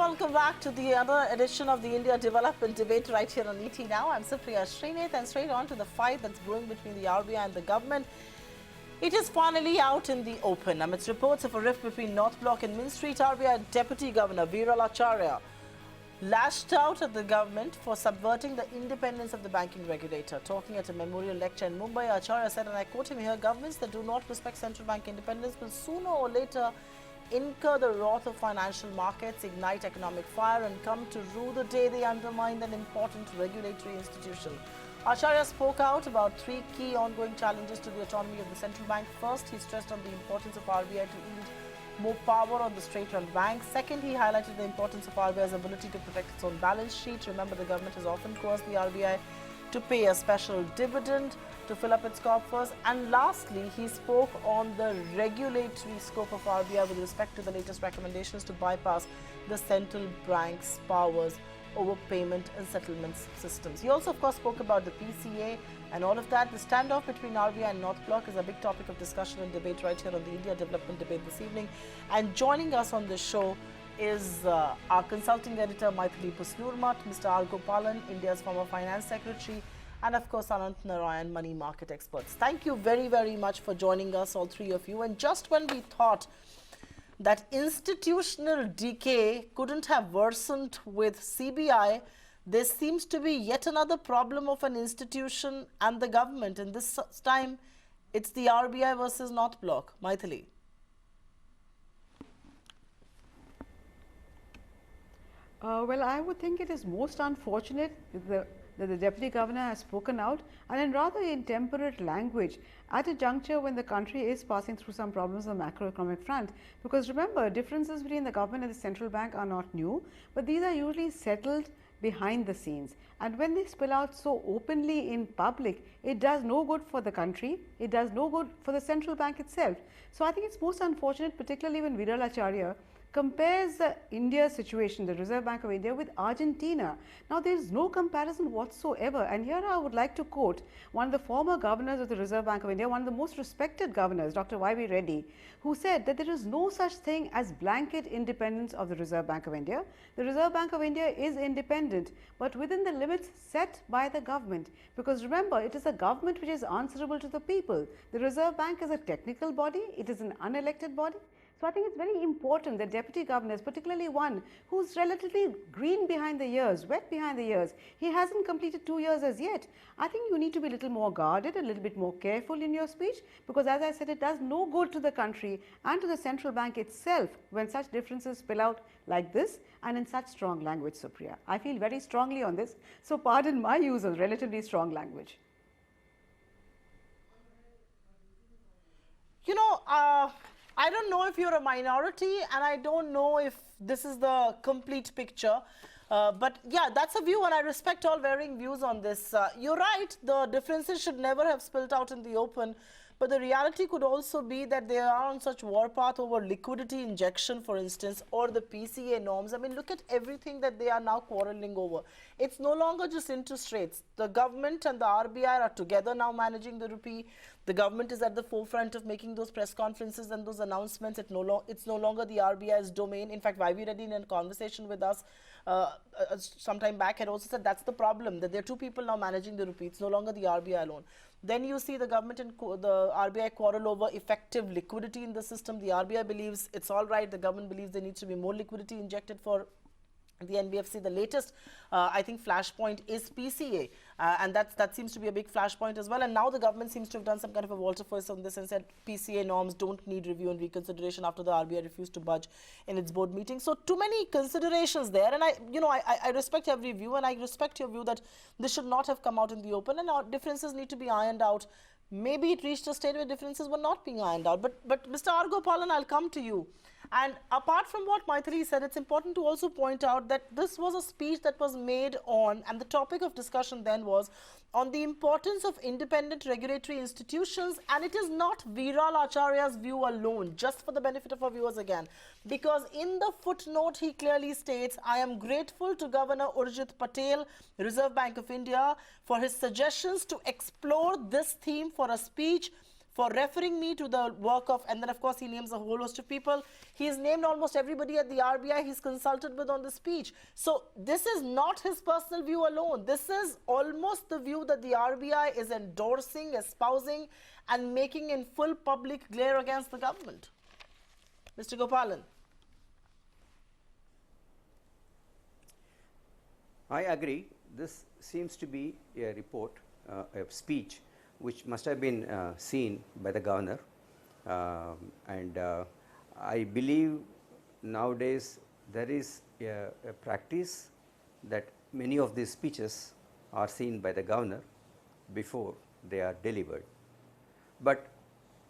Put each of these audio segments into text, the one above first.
welcome back to the other edition of the India Development Debate right here on ET Now. I'm Supriya Srinath, and straight on to the fight that's brewing between the RBI and the government. It is finally out in the open amidst reports of a rift between North Block and Main Street. RBI Deputy Governor Acharya lashed out at the government for subverting the independence of the banking regulator. Talking at a memorial lecture in Mumbai, Acharya said, and I quote him here, governments that do not respect central bank independence will sooner or later incur the wrath of financial markets, ignite economic fire, and come to rue the day they undermine an important regulatory institution. Acharya spoke out about three key ongoing challenges to the autonomy of the central bank. First, he stressed on the importance of RBI to yield more power on the state-run banks. Second, he highlighted the importance of RBI's ability to protect its own balance sheet. Remember, the government has often coerced the RBI to pay a special dividend to fill up its coffers. And lastly, he spoke on the regulatory scope of RBI with respect to the latest recommendations to bypass the central bank's powers over payment and settlement systems. He also, of course, spoke about the PCA and all of that. The standoff between RBI and North Block is a big topic of discussion and debate right here on the India Development Debate this evening. And joining us on this show is our consulting editor, Maithili Pusnurmat, Mr. R. Gopalan, India's former finance secretary, and of course, Anant Narayan, money market experts. Thank you very, very much for joining us, all three of you. And just when we thought that institutional decay couldn't have worsened with CBI, there seems to be yet another problem of an institution and the government. And this time, it's the RBI versus North Block. Maithili. Well, I would think it is most unfortunate that the Deputy Governor has spoken out, and in rather intemperate language at a juncture when the country is passing through some problems on the macroeconomic front. Because remember, differences between the government and the central bank are not new, but these are usually settled behind the scenes. And when they spill out so openly in public, it does no good for the country, it does no good for the central bank itself. So I think it's most unfortunate, particularly when Viral Acharya compares India's situation, the Reserve Bank of India, with Argentina. Now, there is no comparison whatsoever. And here I would like to quote one of the former governors of the Reserve Bank of India, one of the most respected governors, Dr. Y.V. Reddy, who said that there is no such thing as blanket independence of the Reserve Bank of India. The Reserve Bank of India is independent, but within the limits set by the government. Because remember, it is a government which is answerable to the people. The Reserve Bank is a technical body, it is an unelected body. So I think it's very important that deputy governors, particularly one who's relatively green behind the ears, wet behind the ears, he hasn't completed 2 years as yet. I think you need to be a little more guarded, a little bit more careful in your speech, because as I said, it does no good to the country and to the central bank itself when such differences spill out like this and in such strong language, Supriya. I feel very strongly on this, so pardon my use of relatively strong language. You know, I don't know if you're a minority, and I don't know if this is the complete picture. But yeah, that's a view, and I respect all varying views on this. You're right, the differences should never have spilled out in the open. But the reality could also be that they are on such warpath over liquidity injection, for instance, or the PCA norms. I mean, look at everything that they are now quarreling over. It's no longer just interest rates. The government and the RBI are together now managing the rupee. The government is at the forefront of making those press conferences and those announcements. It's no longer the RBI's domain. In fact, Y.V. Reddy, in a conversation with us some time back, had also said that's the problem, that there are two people now managing the rupee. It's no longer the RBI alone. Then you see the government and the RBI quarrel over effective liquidity in the system. The RBI believes it's all right. The government believes there needs to be more liquidity injected for the NBFC. The latest, I think, flashpoint is PCA. And that seems to be a big flashpoint as well. And now the government seems to have done some kind of a volte-face on this and said PCA norms don't need review and reconsideration after the RBI refused to budge in its board meeting. So too many considerations there. And I respect every view, and I respect your view that this should not have come out in the open, and our differences need to be ironed out. Maybe it reached a state where differences were not being ironed out. But Mr. R. Gopalan, I'll come to you. And apart from what Maithili said, it's important to also point out that this was a speech that was made on, and the topic of discussion then was on the importance of independent regulatory institutions. And it is not Viral Acharya's view alone, just for the benefit of our viewers again. Because in the footnote, he clearly states, I am grateful to Governor Urjit Patel, Reserve Bank of India, for his suggestions to explore this theme for a speech for referring me to the work of, and then of course he names a whole host of people. He's named almost everybody at the RBI he's consulted with on the speech. So this is not his personal view alone. This is almost the view that the RBI is endorsing, espousing, and making in full public glare against the government. Mr. Gopalan. I agree. This seems to be a report, a speech, which must have been seen by the governor. I believe nowadays there is a practice that many of these speeches are seen by the governor before they are delivered. But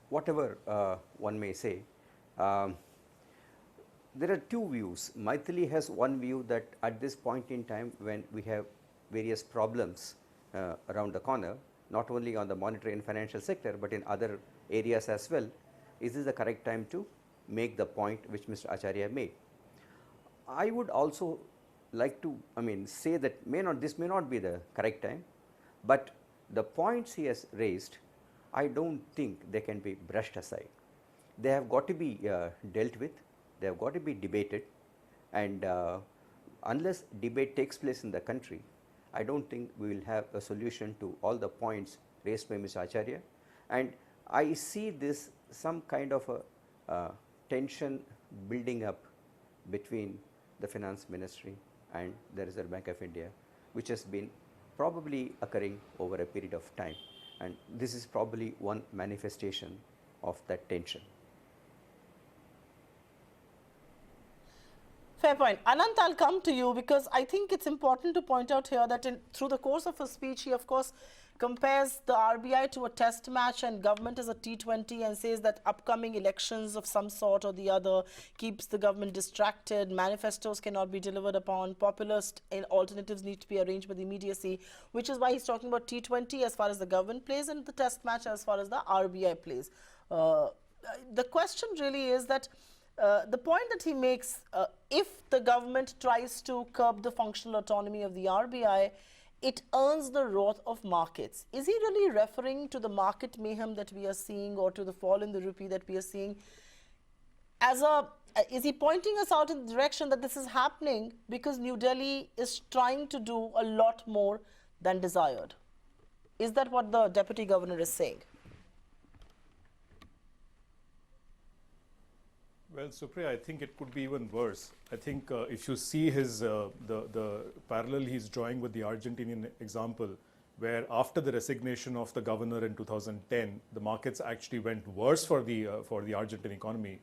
whatever one may say, there are two views. Maithili has one view that at this point in time, when we have various problems around the corner, not only on the monetary and financial sector, but in other areas as well, is this the correct time to make the point which Mr. Acharya made? I would also like to, say that this may not be the correct time, but the points he has raised, I don't think they can be brushed aside. They have got to be dealt with. They have got to be debated, and unless debate takes place in the country, I don't think we will have a solution to all the points raised by Mr. Acharya. And I see this some kind of a tension building up between the Finance Ministry and the Reserve Bank of India, which has been probably occurring over a period of time, and this is probably one manifestation of that tension. Fair point. Anant, I'll come to you because I think it's important to point out here that through the course of his speech, he of course compares the RBI to a test match and government as a T20 and says that upcoming elections of some sort or the other keeps the government distracted, manifestos cannot be delivered upon, populist and alternatives need to be arranged with immediacy, which is why he's talking about T20 as far as the government plays and the test match as far as the RBI plays. The question really is that the point that he makes, if the government tries to curb the functional autonomy of the RBI, it earns the wrath of markets. Is he really referring to the market mayhem that we are seeing or to the fall in the rupee that we are seeing? Is he pointing us out in the direction that this is happening because New Delhi is trying to do a lot more than desired? Is that what the Deputy Governor is saying? Well, Supriya, I think it could be even worse. I think if you see his the parallel he's drawing with the Argentinian example, where after the resignation of the governor in 2010, the markets actually went worse for the Argentine economy.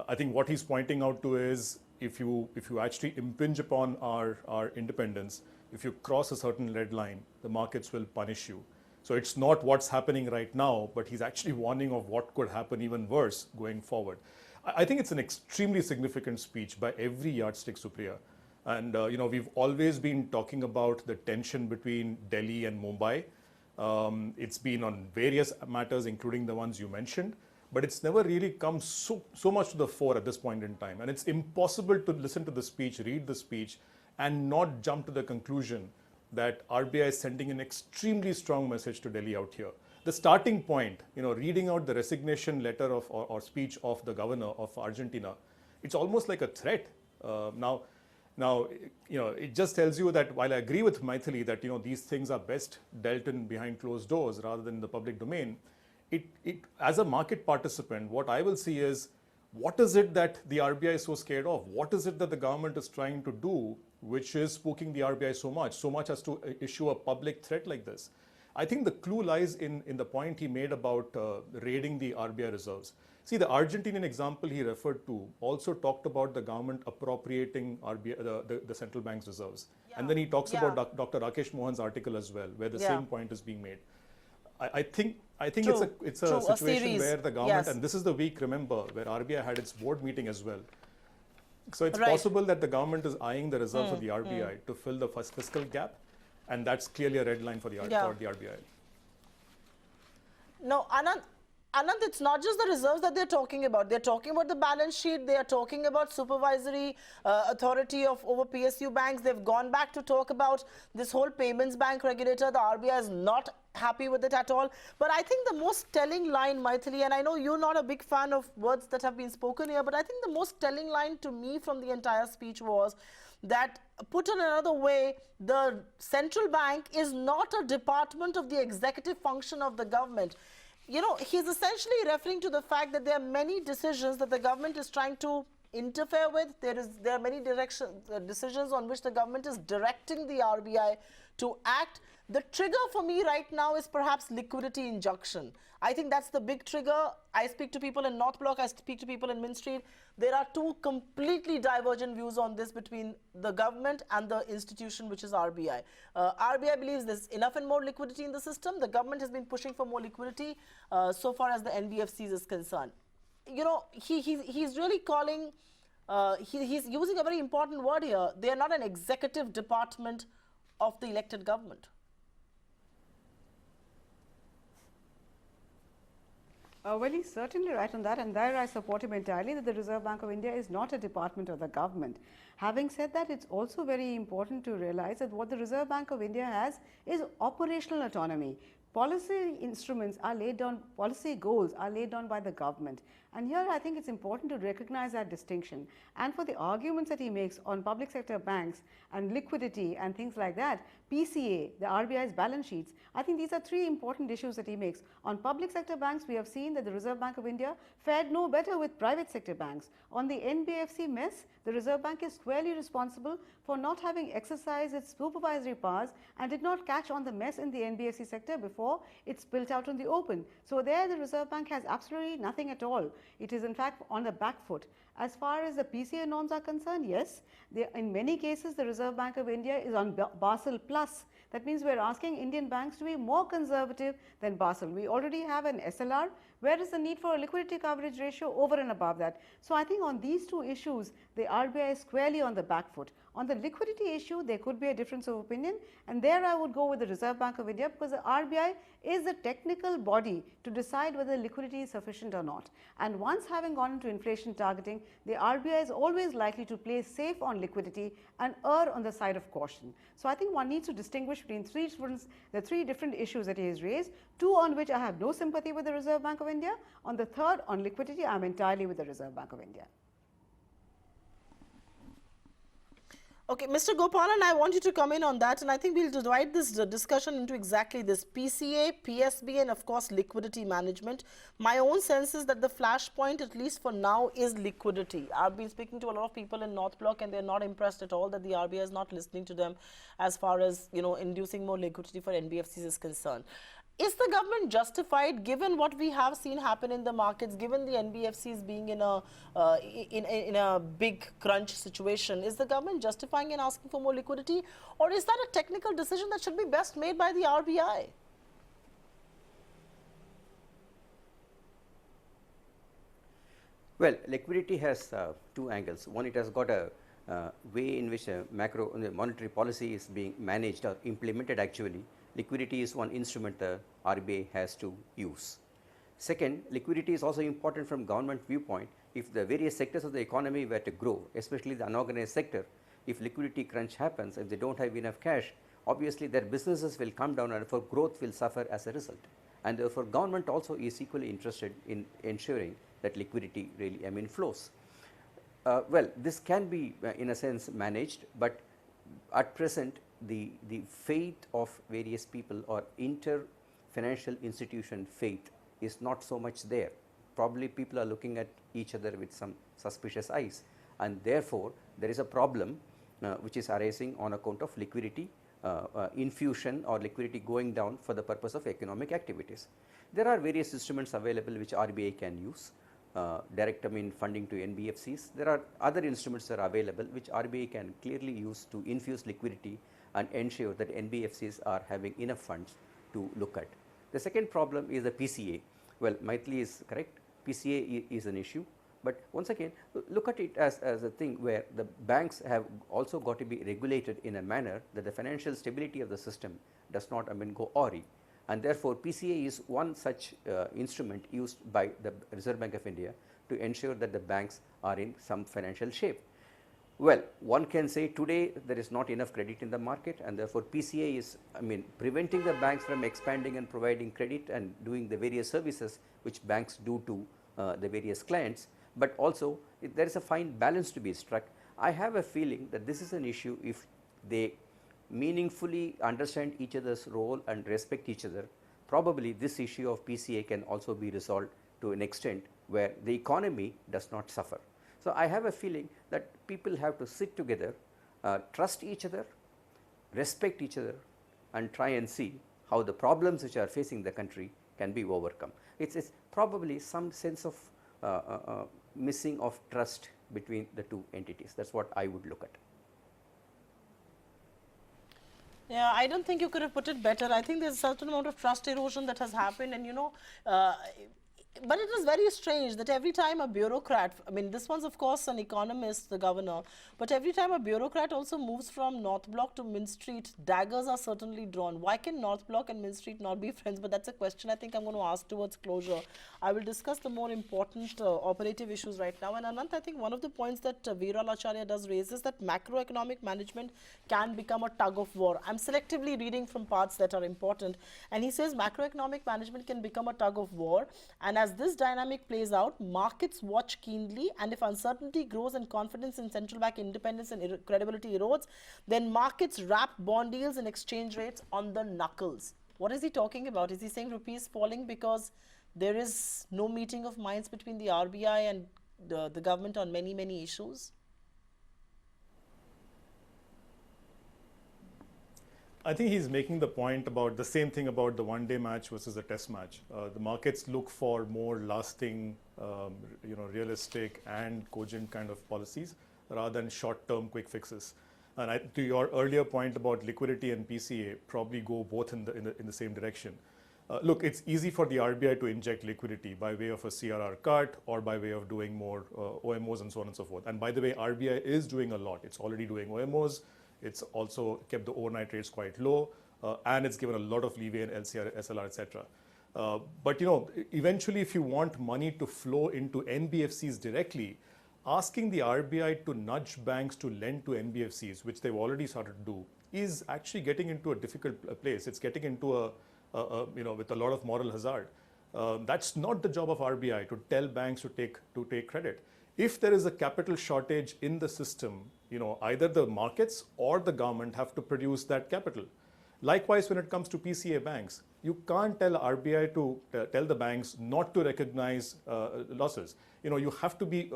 I think what he's pointing out to is if you actually impinge upon our independence, if you cross a certain red line, the markets will punish you. So it's not what's happening right now, but he's actually warning of what could happen even worse going forward. I think it's an extremely significant speech by every yardstick, Supriya. And we've always been talking about the tension between Delhi and Mumbai. It's been on various matters, including the ones you mentioned, but it's never really come so much to the fore at this point in time. And it's impossible to listen to the speech, read the speech, and not jump to the conclusion that RBI is sending an extremely strong message to Delhi out here. The starting point, reading out the resignation letter of or speech of the governor of Argentina, it's almost like a threat. Now, it just tells you that while I agree with Maithili that these things are best dealt in behind closed doors rather than in the public domain, it as a market participant, what I will see is what is it that the RBI is so scared of? What is it that the government is trying to do, which is spooking the RBI so much as to issue a public threat like this? I think the clue lies in the point he made about raiding the RBI reserves. See, the Argentinian example he referred to also talked about the government appropriating RBI, the central bank's reserves. Yeah. And then he talks about Dr. Rakesh Mohan's article as well, where the same point is being made. I think it's a situation where the government, and this is the week, remember, where RBI had its board meeting as well. So it's possible that the government is eyeing the reserves of the RBI to fill the fiscal gap. And that's clearly a red line for the RBI. No, Anand, Anand, it's not just the reserves that they're talking about. They're talking about the balance sheet. They are talking about supervisory authority of over PSU banks. They've gone back to talk about this whole payments bank regulator. The RBI is not happy with it at all. But I think the most telling line, Maithili, and I know you're not a big fan of words that have been spoken here, but I think the most telling line to me from the entire speech was that, put in another way, the central bank is not a department of the executive function of the government. You know, he's essentially referring to the fact that there are many decisions that the government is trying to interfere with. There are many decisions on which the government is directing the RBI to act. The trigger for me right now is perhaps liquidity injunction. I think that's the big trigger. I speak to people in North Block, I speak to people in Mint Street. There are two completely divergent views on this between the government and the institution, which is RBI. RBI believes there's enough and more liquidity in the system. The government has been pushing for more liquidity so far as the NBFCs is concerned. You know, he's really calling, he's using a very important word here. They are not an executive department of the elected government. Well, he's certainly right on that, and there I support him entirely, that the Reserve Bank of India is not a department of the government. Having said that, it's also very important to realize that what the Reserve Bank of India has is operational autonomy. Policy instruments are laid down, policy goals are laid down by the government. And here I think it's important to recognize that distinction. And for the arguments that he makes on public sector banks and liquidity and things like that, PCA, the RBI's balance sheets, I think these are three important issues that he makes. On public sector banks, we have seen that the Reserve Bank of India fared no better with private sector banks. On the NBFC mess, the Reserve Bank is squarely responsible for not having exercised its supervisory powers and did not catch on the mess in the NBFC sector before it spilt out on the open. So there the Reserve Bank has absolutely nothing at all. It is in fact on the back foot. As far as the PCA norms are concerned, yes, in many cases the Reserve Bank of India is on Basel Plus. That means we are asking Indian banks to be more conservative than Basel. We already have an SLR. Where is the need for a liquidity coverage ratio over and above that? So I think on these two issues, the RBI is squarely on the back foot. On the liquidity issue, there could be a difference of opinion, and there I would go with the Reserve Bank of India, because the RBI is the technical body to decide whether liquidity is sufficient or not. And once having gone into inflation targeting, the RBI is always likely to play safe on liquidity and err on the side of caution. So I think one needs to distinguish between the three different issues that he has raised, two on which I have no sympathy with the Reserve Bank of India. On the third, on liquidity, I am entirely with the Reserve Bank of India. Okay, Mr. Gopalan, I want you to come in on that, and I think we'll divide this discussion into exactly this: PCA, PSB, and of course liquidity management. My own sense is that the flashpoint, at least for now, is liquidity. I've been speaking to a lot of people in North Block, and they're not impressed at all that the RBI is not listening to them as far as, you know, inducing more liquidity for NBFCs is concerned. Is the government justified, given what we have seen happen in the markets, given the NBFCs being in a big crunch situation? Is the government justifying in asking for more liquidity, or is that a technical decision that should be best made by the RBI? Well, liquidity has two angles. One, it has got a way in which monetary policy is being managed or implemented actually. Liquidity is one instrument the RBI has to use. Second, liquidity is also important from government viewpoint. If the various sectors of the economy were to grow, especially the unorganized sector, if liquidity crunch happens, if they don't have enough cash, obviously their businesses will come down and therefore growth will suffer as a result. And therefore government also is equally interested in ensuring that liquidity really flows. Well, this can be in a sense managed, but at present the faith of various people or inter-financial institution faith is not so much there. Probably people are looking at each other with some suspicious eyes, and therefore there is a problem which is arising on account of liquidity infusion or liquidity going down for the purpose of economic activities. There are various instruments available which RBI can use. Direct funding to NBFCs. There are other instruments that are available which RBI can clearly use to infuse liquidity and ensure that NBFCs are having enough funds to look at. The second problem is the PCA. Well, Maithili is correct, PCA is an issue, but once again look at it as a thing where the banks have also got to be regulated in a manner that the financial stability of the system does not go awry, And therefore, PCA is one such instrument used by the Reserve Bank of India to ensure that the banks are in some financial shape. Well, one can say today there is not enough credit in the market, and therefore PCA is, preventing the banks from expanding and providing credit and doing the various services which banks do to the various clients. But also there is a fine balance to be struck. I have a feeling that this is an issue, if they meaningfully understand each other's role and respect each other, probably this issue of PCA can also be resolved to an extent where the economy does not suffer. So I have a feeling that people have to sit together, trust each other, respect each other, and try and see how the problems which are facing the country can be overcome. It's probably some sense of missing of trust between the two entities. That's what I would look at. Yeah, I don't think you could have put it better. I think there's a certain amount of trust erosion that has happened, and but it was very strange that every time a bureaucrat, this one's of course an economist, the governor, but every time a bureaucrat also moves from North Block to Mint Street, daggers are certainly drawn. Why can North Block and Mint Street not be friends? But that's a question I think I'm going to ask towards closure. I will discuss the more important operative issues right now. And Anant, I think one of the points that Viral Acharya does raise is that macroeconomic management can become a tug of war. I'm selectively reading from parts that are important. And he says macroeconomic management can become a tug of war. And as this dynamic plays out, markets watch keenly, and if uncertainty grows and confidence in central bank independence and credibility erodes, then markets wrap bond yields and exchange rates on the knuckles. What is he talking about? Is he saying rupees falling because there is no meeting of minds between the RBI and the government on many, many issues? I think he's making the point about the same thing about the one-day match versus a test match. The markets look for more lasting, realistic and cogent kind of policies rather than short-term quick fixes. And to your earlier point about liquidity and PCA, probably go both in the same direction. Look, it's easy for the RBI to inject liquidity by way of a CRR cut or by way of doing more OMOs and so on and so forth. And by the way, RBI is doing a lot. It's already doing OMOs. It's also kept the overnight rates quite low, and it's given a lot of leeway in LCR, SLR, etc. But eventually, if you want money to flow into NBFCs directly, asking the RBI to nudge banks to lend to NBFCs, which they've already started to do, is actually getting into a difficult place. It's getting into with a lot of moral hazard. That's not the job of RBI to tell banks to take credit. If there is a capital shortage in the system, either the markets or the government have to produce that capital. Likewise, when it comes to PCA banks, you can't tell RBI to tell the banks not to recognize losses. You have to be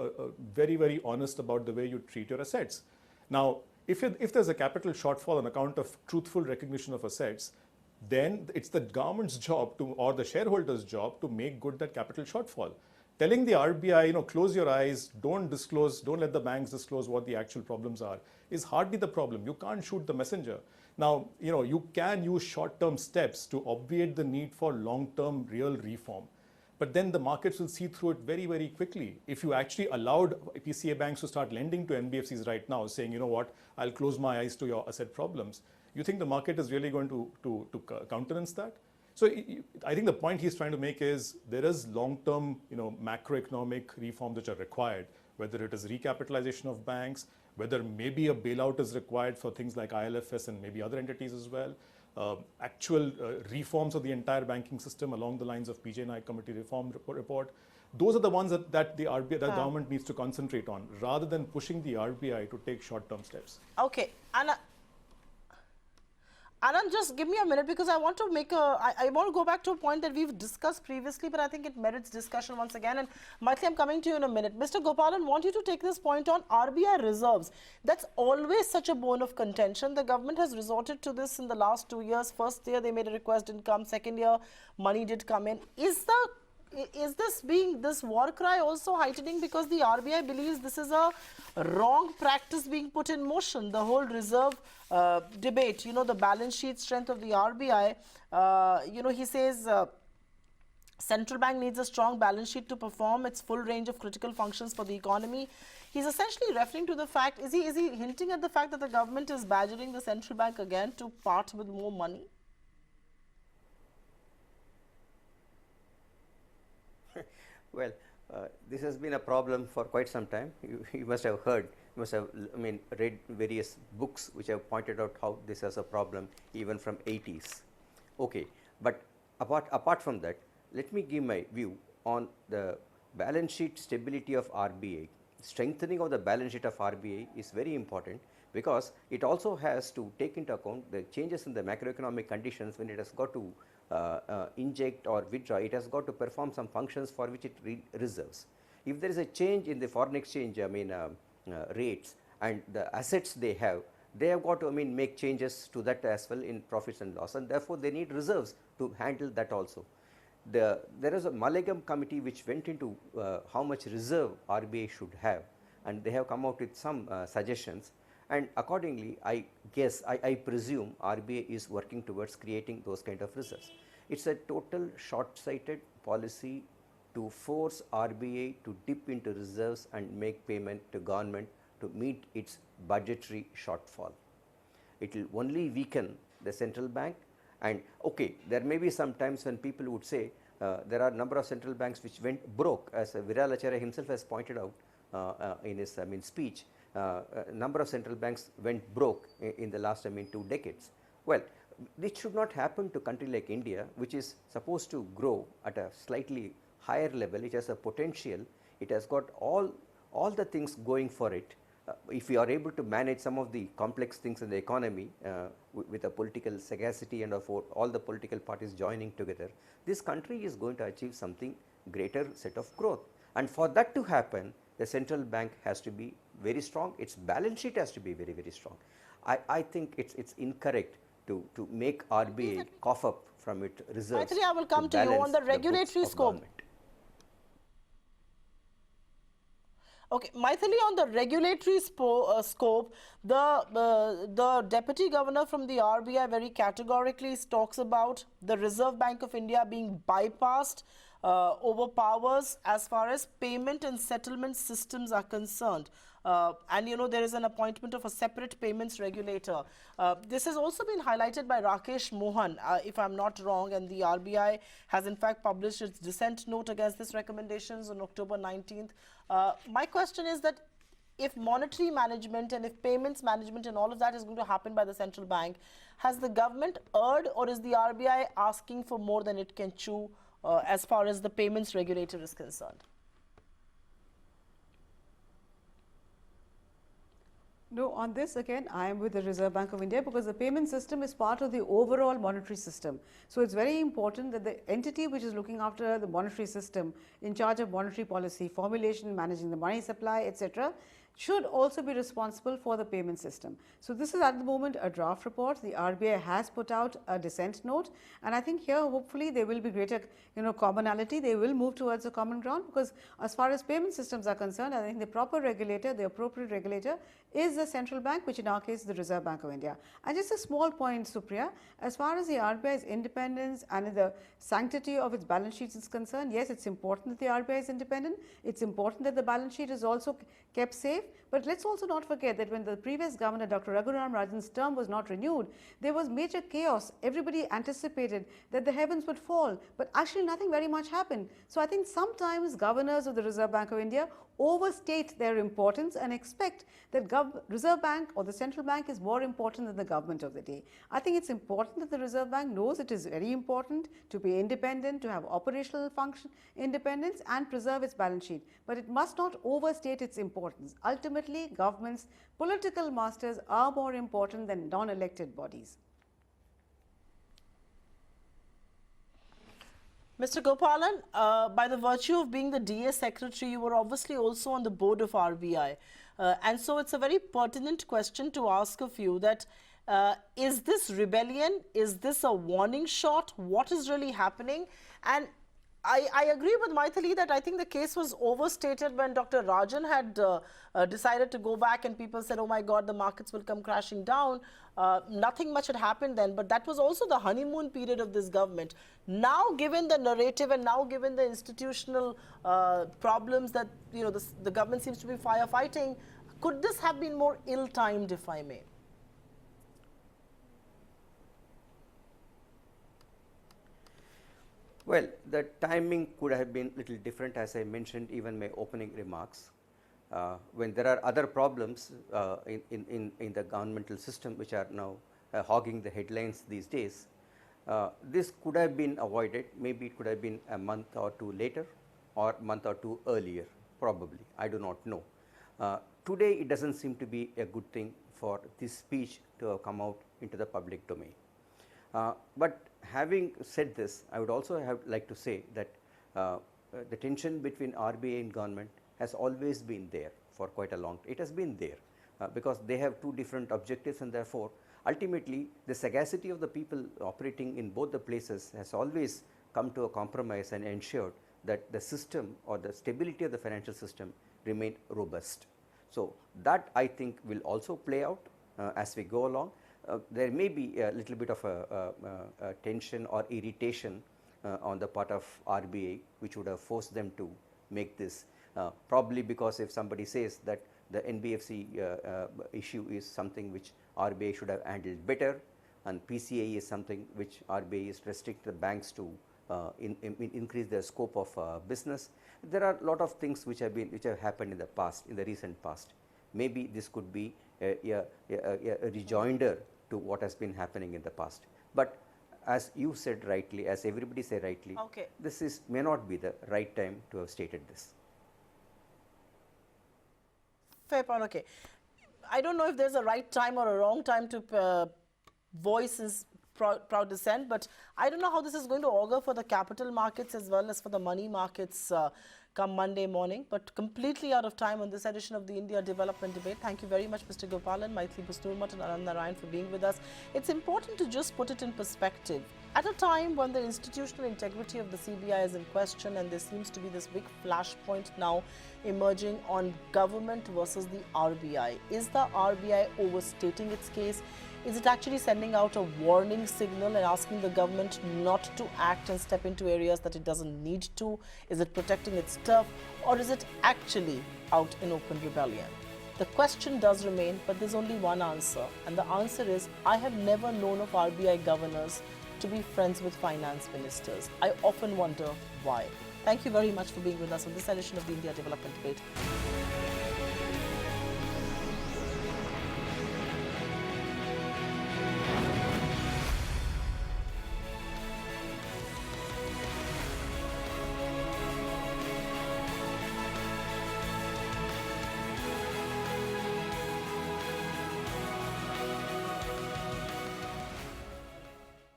very, very honest about the way you treat your assets. Now, if there's a capital shortfall on account of truthful recognition of assets, then it's the government's job or the shareholders' job to make good that capital shortfall. Telling the RBI, close your eyes, don't let the banks disclose what the actual problems are, is hardly the problem. You can't shoot the messenger. Now, you can use short-term steps to obviate the need for long-term real reform. But then the markets will see through it very, very quickly. If you actually allowed PCA banks to start lending to NBFCs right now, saying, you know what, I'll close my eyes to your asset problems, you think the market is really going to countenance that? So I think the point he's trying to make is there is long-term, macroeconomic reforms which are required, whether it is recapitalization of banks, whether maybe a bailout is required for things like ILFS and maybe other entities as well, actual reforms of the entire banking system along the lines of PJ Naik Committee reform report. Those are the ones that the RBI, the government needs to concentrate on, rather than pushing the RBI to take short-term steps. Okay, Anand, just give me a minute because I want to I want to go back to a point that we've discussed previously, but I think it merits discussion once again. And Maithili, I'm coming to you in a minute. Mr. Gopalan, want you to take this point on RBI reserves. That's always such a bone of contention. The government has resorted to this in the last 2 years. First year, they made a request, didn't come. Second year, money did come in. Is this war cry also heightening because the RBI believes this is a wrong practice being put in motion? The whole reserve debate, the balance sheet strength of the RBI, he says central bank needs a strong balance sheet to perform its full range of critical functions for the economy. He's essentially referring to the fact, is he hinting at the fact that the government is badgering the central bank again to part with more money? Well, this has been a problem for quite some time. You must have heard, you must have, read various books which have pointed out how this is a problem even from 80s. Okay, but apart from that, let me give my view on the balance sheet stability of RBI. Strengthening of the balance sheet of RBI is very important because it also has to take into account the changes in the macroeconomic conditions when it has got to inject or withdraw. It has got to perform some functions for which it reserves. If there is a change in the foreign exchange rates and the assets they have got to make changes to that as well in profits and loss, and therefore they need reserves to handle that also. There is a Malagam committee which went into how much reserve RBI should have, and they have come out with some suggestions, and accordingly I presume RBI is working towards creating those kind of reserves. It's a total short-sighted policy to force RBI to dip into reserves and make payment to government to meet its budgetary shortfall. It will only weaken the central bank. And okay, there may be some times when people would say there are a number of central banks which went broke, as Viral Acharya himself has pointed out in his speech. A number of central banks went broke in the last 2 decades. Well, this should not happen to a country like India, which is supposed to grow at a slightly higher level. It has a potential. It has got all the things going for it. If we are able to manage some of the complex things in the economy with a political sagacity and all the political parties joining together, this country is going to achieve something greater set of growth. And for that to happen, the central bank has to be very strong. Its balance sheet has to be very, very strong. I think it's incorrect to make RBI cough up from its reserves. Maithili, I will come to you on the regulatory scope. Okay, Maithili, on the regulatory scope, the Deputy Governor from the RBI very categorically talks about the Reserve Bank of India being bypassed, overpowers as far as payment and settlement systems are concerned. And there is an appointment of a separate payments regulator. This has also been highlighted by Rakesh Mohan, if I'm not wrong, and the RBI has in fact published its dissent note against these recommendations on October 19th. My question is that if monetary management and if payments management and all of that is going to happen by the central bank, has the government erred, or is the RBI asking for more than it can chew as far as the payments regulator is concerned? No, on this again, I am with the Reserve Bank of India because the payment system is part of the overall monetary system. So it's very important that the entity which is looking after the monetary system, in charge of monetary policy, formulation, managing the money supply, etc., should also be responsible for the payment system. So this is at the moment a draft report. The RBI has put out a dissent note, and I think here hopefully there will be greater commonality. They will move towards a common ground, because as far as payment systems are concerned, I think the proper regulator, the appropriate regulator is the central bank, which in our case is the Reserve Bank of India. And just a small point, Supriya, as far as the RBI's independence and the sanctity of its balance sheets is concerned, yes, it's important that the RBI is independent. It's important that the balance sheet is also kept safe. But let's also not forget that when the previous governor, Dr. Raghuram Rajan's term was not renewed, there was major chaos. Everybody anticipated that the heavens would fall, but actually nothing very much happened. So I think sometimes governors of the Reserve Bank of India overstate their importance and expect that Reserve Bank or the central bank is more important than the government of the day. I think it's important that the Reserve Bank knows it is very important to be independent, to have operational function independence and preserve its balance sheet. But it must not overstate its importance. Ultimately, governments, political masters are more important than non-elected bodies. Mr. Gopalan, by the virtue of being the DA secretary, you were obviously also on the board of RBI. And so it's a very pertinent question to ask of you that is this rebellion? Is this a warning shot? What is really happening? And I agree with Maithili that I think the case was overstated when Dr. Rajan had decided to go back and people said, oh my God, the markets will come crashing down. Nothing much had happened then, but that was also the honeymoon period of this government. Now, given the narrative and now given the institutional problems that the government seems to be firefighting, could this have been more ill-timed, if I may? Well, the timing could have been little different, as I mentioned even in my opening remarks. When there are other problems in the governmental system which are now hogging the headlines these days, this could have been avoided. Maybe it could have been a month or two later or month or two earlier, probably. I do not know. Today, it does not seem to be a good thing for this speech to have come out into the public domain. But having said this, I would also like to say that the tension between RBI and government has always been there for quite a long time. It has been there because they have two different objectives, and therefore, ultimately the sagacity of the people operating in both the places has always come to a compromise and ensured that the system or the stability of the financial system remained robust. So, that I think will also play out as we go along. There may be a little bit of a tension or irritation on the part of RBI, which would have forced them to make this, probably because if somebody says that the NBFC issue is something which RBI should have handled better, and PCI is something which RBI is restricting the banks to increase their scope of business. There are a lot of things which have happened in the past, in the recent past. Maybe this could be a rejoinder to what has been happening in the past. But as you said rightly, as everybody said rightly, Okay. this may not be the right time to have stated this. Fair point. Okay. I don't know if there's a right time or a wrong time to voice his proud dissent, but I don't know how this is going to augur for the capital markets as well as for the money markets come Monday morning. But completely out of time on this edition of the India Development Debate. Thank you very much, Mr. Gopalan, Maithili Busnurmat and Anand Narayan for being with us. It's important to just put it in perspective. At a time when the institutional integrity of the CBI is in question and there seems to be this big flashpoint now emerging on government versus the RBI. Is the RBI overstating its case? Is it actually sending out a warning signal and asking the government not to act and step into areas that it doesn't need to? Is it protecting its turf, or is it actually out in open rebellion? The question does remain, but there's only one answer, and the answer is I have never known of RBI governors to be friends with finance ministers. I often wonder why. Thank you very much for being with us on this edition of the India Development Debate.